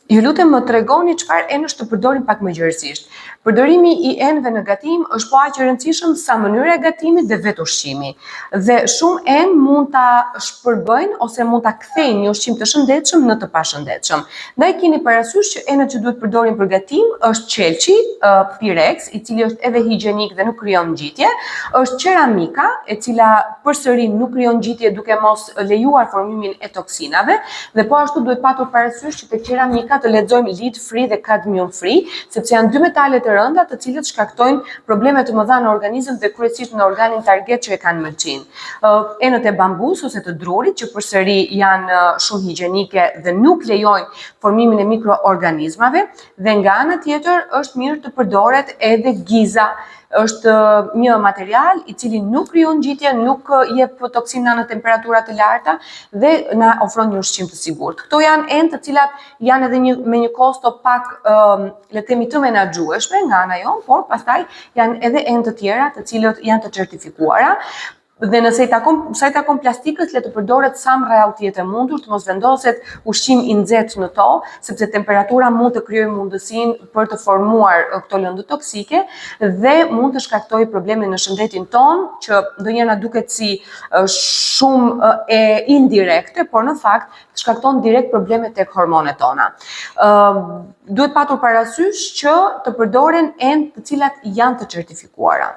Ju lutem më tregoni çfarë enësh të përdorin pak më gjerësisht. Përdorimi i enëve në gatim është po aq i rëndësishëm sa mënyra e gatimit dhe vetë ushqimi. Dhe shumë enë mund ta shpërbëjnë ose mund ta kthejnë një ushqim të shëndetshëm në të pashëndetshëm. Ndaj keni parasysh që enët që duhet përdorin për gatim është qelçi, Pirex, i cili është edhe higienik dhe nuk krijon ngjitje, është qeramika, e cila përsëri nuk krijon ngjitje duke mos lejuar formimin e toksinave, dhe po ashtu duhet patur parasysh që tek qeramika të lexojmë lead free dhe cadmium free, sepse janë dy metale të rënda të cilët shkaktojnë probleme të mëdha në organizëm dhe kryesisht në organin target që e kanë mëlçin. Enët e bambus ose të drurit që përsëri janë shumë higjienike dhe nuk lejojnë formimin e mikroorganizmave, dhe nga ana tjetër është mirë të përdoret edhe giza. Është një material i cili nuk krijon ngjitje, nuk jep toksina në temperatura të larta dhe na ofron një ushqim të sigurt. Këto janë enë të cilat janë edhe me një kosto pak le të themi të menaxhueshme nga ana jon, por pastaj janë edhe enë të tjera të cilët janë të certifikuara. Dhe nëse sa i takon plastikës, le të përdoret sa më rrallë jetë e mundur, të mos vendoset ushqim i nxehtë në to, sepse temperatura mund të krijojë mundësinë për të formuar këto lëndë toksike dhe mund të shkaktojë probleme në shëndetin ton, që ndonjëherë na duket si shumë e indirekte, por në fakt shkakton direkt probleme tek hormonet tona. Duhet patur parasysh që të përdoren enë të cilat janë të certifikuara.